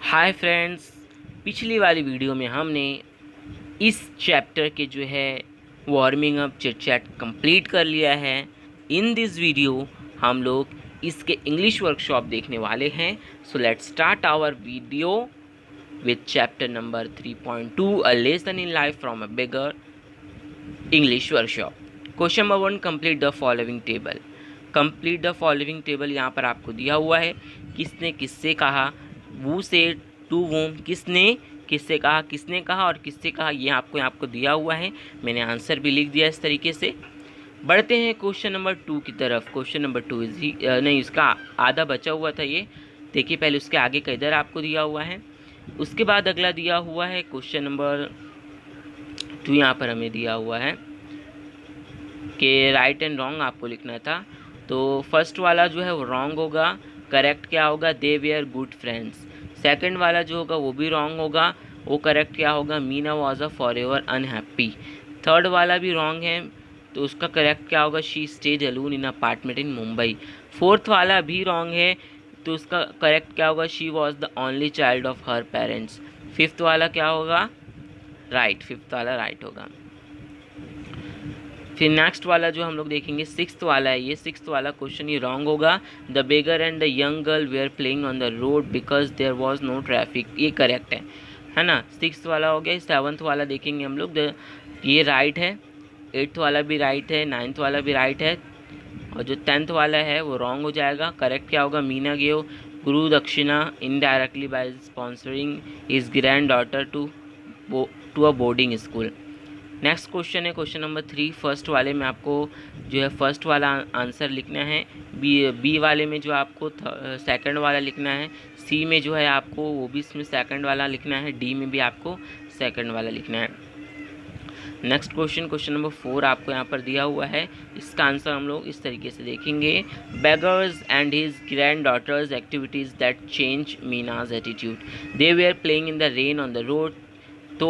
Hi friends, पिछली वाली video में हमने इस चैप्टर के जो है warming up chit chat complete कर लिया है। इन दिस वीडियो हम लोग इसके इंग्लिश वर्कशॉप देखने वाले हैं। So let's start our video with chapter number 3.2 a lesson in life from a beggar English workshop. Question number 1, complete the following table. Complete the following table यहाँ पर आपको दिया हुआ है। किसने किससे कहा, वो से टू वोम, किससे कहा और किससे कहा, ये आपको दिया हुआ है। मैंने आंसर भी लिख दिया इस तरीके से। बढ़ते हैं क्वेश्चन नंबर 2 की तरफ। क्वेश्चन नंबर 2 नहीं, इसका आधा बचा हुआ था ये। देखिए पहले उसके आगे का इधर आपको दिया हुआ है, उसके बाद अगला दिया हुआ है क्वेश्चन नंबर 2। यहाँ पर हमें दिया हुआ है कि राइट एंड रॉन्ग आपको लिखना था। तो फर्स्ट वाला जो है वो रॉन्ग होगा, करेक्ट क्या होगा, दे वेयर गुड फ्रेंड्स। सेकंड वाला जो होगा वो भी रॉन्ग होगा, वो करेक्ट क्या होगा, Meena was a forever unhappy. Third वाला भी रॉन्ग है, तो उसका करेक्ट क्या होगा, she stayed alone in apartment in Mumbai. Fourth वाला भी रॉन्ग है, तो उसका करेक्ट क्या होगा, she was the only child of her parents. Fifth वाला क्या होगा, राइट, फिफ्थ वाला राइट होगा। फिर नेक्स्ट वाला जो हम लोग देखेंगे सिक्स्थ वाला है, ये सिक्स्थ वाला क्वेश्चन ये रॉन्ग होगा। The beggar and the young girl were playing on the road because there was no traffic, ये करेक्ट है ना। सिक्स्थ वाला हो गया। सेवन्थ वाला देखेंगे हम लोग, ये राइट है। एट्थ वाला भी राइट है, नाइन्थ वाला भी राइट है, और जो 10th वाला है वो रॉन्ग हो जाएगा। करेक्ट क्या होगा, Meena gave guru dakshina indirectly by sponsoring his grand daughter to a boarding school. Next question है क्वेश्चन नंबर 3। फर्स्ट वाले में आपको जो है फर्स्ट वाला आंसर लिखना है, बी वाले में जो आपको सेकंड वाला लिखना है, सी में जो है आपको वो भी इसमें सेकंड वाला लिखना है, डी में भी आपको सेकंड वाला लिखना है। नेक्स्ट क्वेश्चन नंबर 4 आपको यहाँ पर दिया हुआ है। इसका आंसर हम लोग इस तरीके से देखेंगे, beggars and his granddaughters activities that change Meena's attitude, they were playing in the rain on the road. तो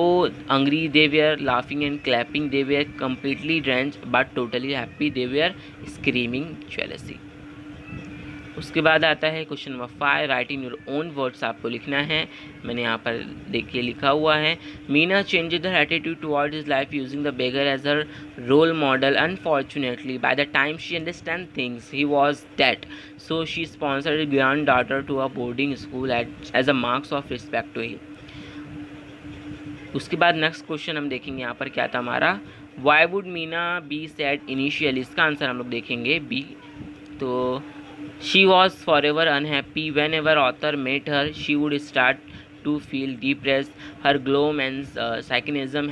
angry they were laughing and clapping, they were completely drenched but totally happy, they were screaming jealousy। उसके बाद आता है question number 5, right in your own words आपको लिखना है। मैंने यहाँ पर देखिए लिखा हुआ है, Meena changed her attitude towards his life using the beggar as her role model. Unfortunately by the time she understand things he was dead, so she sponsored grand daughter to a boarding school as a marks of respect to him. उसके बाद next question हम देखेंगे यहाँ पर क्या था हमारा, why would Meena be sad initially. इसका आंसर हम लोग देखेंगे बी। तो she was forever unhappy, whenever author met her she would start to feel depressed, her gloom and cynicism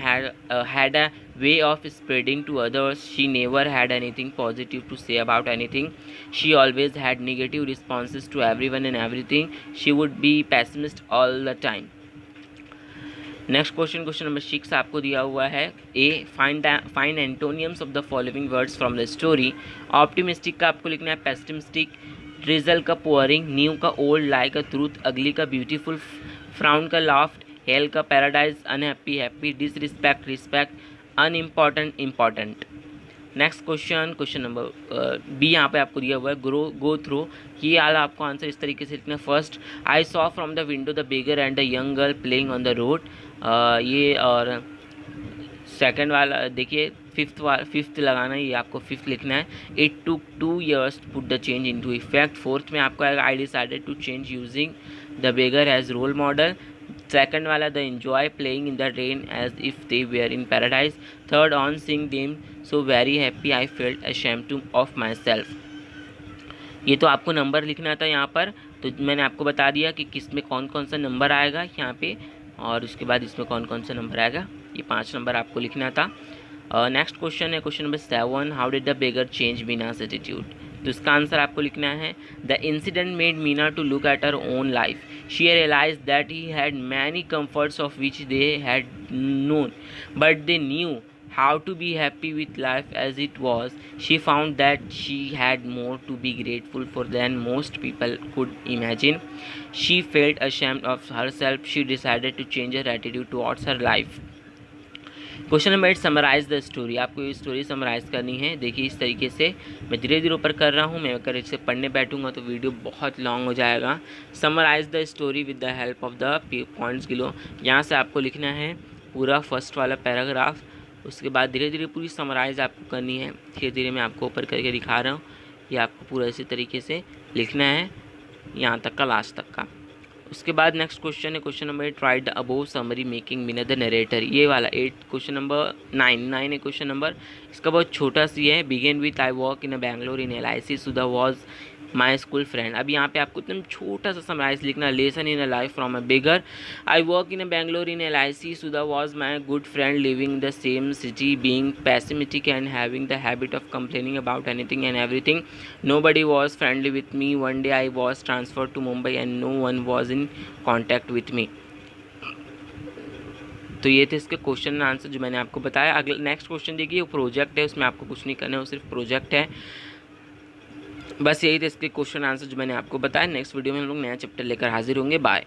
had a way of spreading to others, she never had anything positive to say about anything, she always had negative responses to everyone and everything, she would be pessimist all the time। Next question number 6 आपको दिया हुआ है, A find antonyms of the following words from the story. Optimistic का आपको लिखना है pessimistic, drizzle का pouring, new का ओल्ड, लाइक का ट्रूथ, अगली का ब्यूटीफुल, फ्राउन का लाफ्ट, हेल का paradise, unhappy happy, disrespect respect, unimportant important. Next question number B यहाँ पे आपको दिया हुआ है, गो थ्रू। ये वाला आपको आंसर इस तरीके से लिखना है, first I saw from the window the bigger and the young girl playing on the road, ये। और सेकंड वाला देखिए फिफ्थ लगाना है, ये आपको फिफ्थ लिखना है, it took 2 years to put the change into effect. Fourth में आपको आएगा, I decided to change using the beggar as role model. Second वाला, the enjoy playing in the rain as if they were in paradise. Third, on seeing them so very happy I felt ashamed too of myself. ये तो आपको number लिखना था यहाँ पर, तो मैंने आपको बता दिया कि किस में कौन कौन सा नंबर आएगा यहाँ पे, और उसके बाद इसमें कौन कौन सा नंबर आएगा, ये 5 नंबर आपको लिखना था। नेक्स्ट क्वेश्चन है question number 7, how did the beggar change Meena's attitude. तो इसका आंसर आपको लिखना है, the incident made Meena to look at her own life, she realise that he had many comforts of which they had known, but they knew how to be happy with life as it was. She found that she had more to be grateful for than most people could imagine. She felt ashamed of herself. She decided to change her attitude towards her life. Question number 8, summarise the story. आपको ये story summarise करनी है। देखिए इस तरीके से मैं धीरे धीरे ऊपर कर रहा हूँ। मैं अगर इसे पढ़ने बैठूंगा तो वीडियो बहुत लॉन्ग हो जाएगा। Summarise the story with the help of the points below. यहाँ से आपको लिखना है पूरा फर्स्ट वाला पैराग्राफ, उसके बाद धीरे धीरे पूरी समराइज़ आपको करनी है। धीरे धीरे मैं आपको ऊपर करके दिखा रहा हूँ। ये आपको पूरा इसी तरीके से लिखना है, यहाँ तक का, लास्ट तक का। उसके बाद नेक्स्ट क्वेश्चन है question number 8, right the above summary making Meena the narrator. ये वाला 8 क्वेश्चन नंबर 9 है क्वेश्चन नंबर। इसका बहुत छोटा सी है। Begin with I work in a Bangalore in LIC, Sudha was my school friend. अब यहाँ पे आपको एकदम छोटा सा समराइज लिखना, lesson in a life from a bigger. I work in a Bangalore in LIC, Sudha was my good friend living in the same city, being pessimistic and having the habit of complaining about anything and everything. Nobody was friendly with me. One day I was transferred to Mumbai and no one was in contact with me. तो ये थे इसके question and answer जो मैंने आपको बताया। अगला next question देखिए, वो प्रोजेक्ट है, उसमें आपको कुछ नहीं करना है, वो सिर्फ प्रोजेक्ट है। बस यही थे इसके क्वेश्चन आंसर जो मैंने आपको बताया। नेक्स्ट वीडियो में हम लोग नया चैप्टर लेकर हाजिर होंगे। बाय।